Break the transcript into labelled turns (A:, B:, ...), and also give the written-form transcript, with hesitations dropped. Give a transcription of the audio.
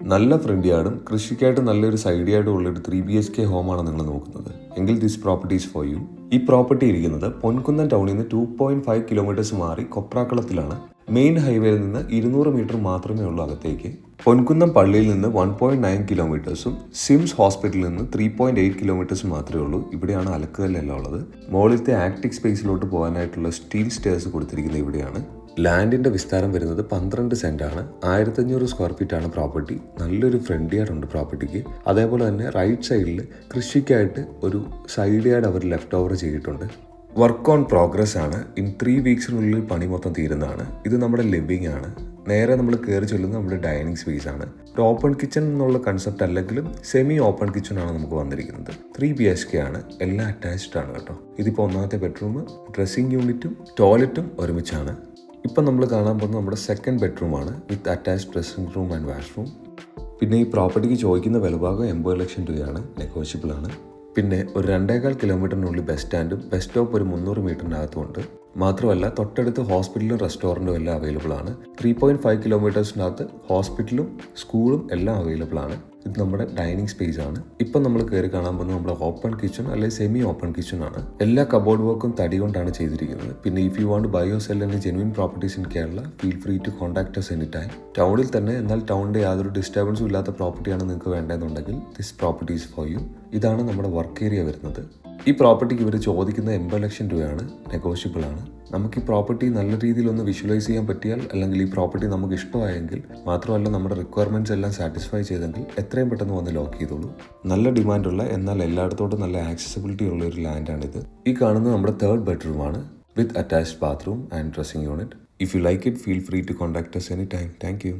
A: നല്ല ഫ്രണ്ട് യാർഡും കൃഷിക്കായിട്ട് നല്ലൊരു സൈഡ് യാർഡും ഉള്ളൊരു 3 BHK ഹോമാണ് നിങ്ങൾ നോക്കുന്നത് എങ്കിൽ this property is for U. ഈ പ്രോപ്പർട്ടി ഇരിക്കുന്നത് പൊൻകുന്നം ടൗണിൽ നിന്ന് 2.5 കിലോമീറ്റേഴ്സ് മാറി കൊപ്രാക്കളത്തിലാണ്. മെയിൻ ഹൈവേയിൽ നിന്ന് 200 മീറ്റർ മാത്രമേ ഉള്ളൂ അകത്തേക്ക്. പൊൻകുന്നം പള്ളിയിൽ നിന്ന് 1.9 കിലോമീറ്റേഴ്സും സിംസ് ഹോസ്പിറ്റലിൽ നിന്ന് 3.8 കിലോമീറ്റേഴ്സ് മാത്രമേ ഉള്ളൂ. ഇവിടെയാണ് അലക്കുകല്ലെല്ലാം ഉള്ളത്. മുകളിലത്തെ ആക്ടിക് സ്പേസിലോട്ട് പോകാനായിട്ടുള്ള സ്റ്റീൽ സ്റ്റേഴ്സ് കൊടുത്തിരിക്കുന്നത് ഇവിടെയാണ്. ലാൻഡിന്റെ വിസ്താരം വരുന്നത് 12 സെന്റാണ്. 1500 സ്ക്വയർ ഫീറ്റ് ആണ് പ്രോപ്പർട്ടി. നല്ലൊരു ഫ്രണ്ട് യാർഡ് ഉണ്ട് പ്രോപ്പർട്ടിക്ക്. അതേപോലെ തന്നെ റൈറ്റ് സൈഡിൽ കൃഷിക്കായിട്ട് ഒരു സൈഡ് യാർഡ് അവർ ലെഫ്റ്റ് ഓവർ ചെയ്തിട്ടുണ്ട്. വർക്ക് ഓൺ പ്രോഗ്രസ് ആണ്. ഇൻ 3 വീക്സിനുള്ളിൽ പണി മൊത്തം തീരുന്നതാണ്. ഇത് നമ്മുടെ ലിവിംഗ് ആണ്. നേരെ നമ്മൾ കയറി ചെല്ലുന്നത് നമ്മുടെ ഡൈനിങ് സ്പേസ് ആണ്. ഒരു ഓപ്പൺ കിച്ചൺ എന്നുള്ള കൺസെപ്റ്റ് അല്ലെങ്കിലും സെമി ഓപ്പൺ കിച്ചൺ ആണ് നമുക്ക് വന്നിരിക്കുന്നത്. 3 BHK ആണ്. എല്ലാം അറ്റാച്ച്ഡ് ആണ് കേട്ടോ. ഇതിപ്പോൾ ഒന്നാമത്തെ ബെഡ്റൂം, ഡ്രസ്സിംഗ് യൂണിറ്റും ടോയ്ലറ്റും ഒരുമിച്ചാണ്. ഇപ്പം നമ്മൾ കാണാൻ പോകുന്നത് നമ്മുടെ സെക്കൻഡ് ബെഡ്റൂമാണ് വിത്ത് attached dressing room and washroom. പിന്നെ ഈ പ്രോപ്പർട്ടിക്ക് ചോദിക്കുന്ന വിലഭാഗം 80 ലക്ഷം രൂപയാണ്. നെഗോഷ്യബിൾ ആണ്. പിന്നെ ഒരു 2.25 കിലോമീറ്ററിനുള്ളിൽ ബസ് സ്റ്റാൻഡും ബസ് സ്റ്റോപ്പ് ഒരു 300 മീറ്ററിനകത്തുമുണ്ട്. മാത്രമല്ല തൊട്ടടുത്ത് ഹോസ്പിറ്റലും റെസ്റ്റോറൻറ്റും എല്ലാം അവൈലബിൾ ആണ്. 3.5 കിലോമീറ്റേഴ്സിനകത്ത് ഹോസ്പിറ്റലും സ്കൂളും എല്ലാം അവൈലബിൾ ആണ്. ഇത് നമ്മുടെ ഡൈനിങ് സ്പേസ് ആണ്. ഇപ്പം നമ്മൾ കയറി കാണാൻ പോകുന്നത് നമ്മുടെ ഓപ്പൺ കിച്ചൺ അല്ലെങ്കിൽ സെമി ഓപ്പൺ കിച്ചൺ ആണ്. എല്ലാ കബോർഡ് വർക്കും തടി കൊണ്ടാണ് ചെയ്തിരിക്കുന്നത്. പിന്നെ if you want buy or sell എന്ന genuine properties in Kerala feel free to contact us any time. ടൗണിൽ തന്നെ എന്നാൽ ടൗണിൻ്റെ യാതൊരു ഡിസ്റ്റർബൻസും ഇല്ലാത്ത പ്രോപ്പർട്ടിയാണ് നിങ്ങൾക്ക് വേണ്ടതെന്നുണ്ടെങ്കിൽ this property is for you. ഇതാണ് നമ്മുടെ വർക്ക് ഏരിയ വരുന്നത്. ഈ പ്രോപ്പർട്ടിക്ക് ഇവർ ചോദിക്കുന്നത് 80 ലക്ഷം രൂപയാണ്. നെഗോഷ്യബിൾ ആണ്. നമുക്ക് ഈ പ്രോപ്പർട്ടി നല്ല രീതിയിൽ ഒന്ന് വിഷ്വലൈസ് ചെയ്യാൻ പറ്റിയാൽ, അല്ലെങ്കിൽ ഈ പ്രോപ്പർട്ടി നമുക്ക് ഇഷ്ടമായെങ്കിൽ, മാത്രമല്ല നമ്മുടെ റിക്വയർമെൻറ്റ്സ് എല്ലാം സാറ്റിസ്ഫൈ ചെയ്തെങ്കിൽ എത്രയും പെട്ടെന്ന് വന്ന് ലോക്ക് ചെയ്തോളൂ. നല്ല ഡിമാൻഡുള്ള എന്നാൽ എല്ലായിടത്തോട്ടും നല്ല ആക്സസിബിലിറ്റി ഉള്ള ഒരു ലാൻഡാണിത്. ഈ കാണുന്നത് നമ്മുടെ 3rd ബെഡ്റൂം ആണ് with attached bathroom and dressing unit. If you like it feel free to contact us any time. Thank U.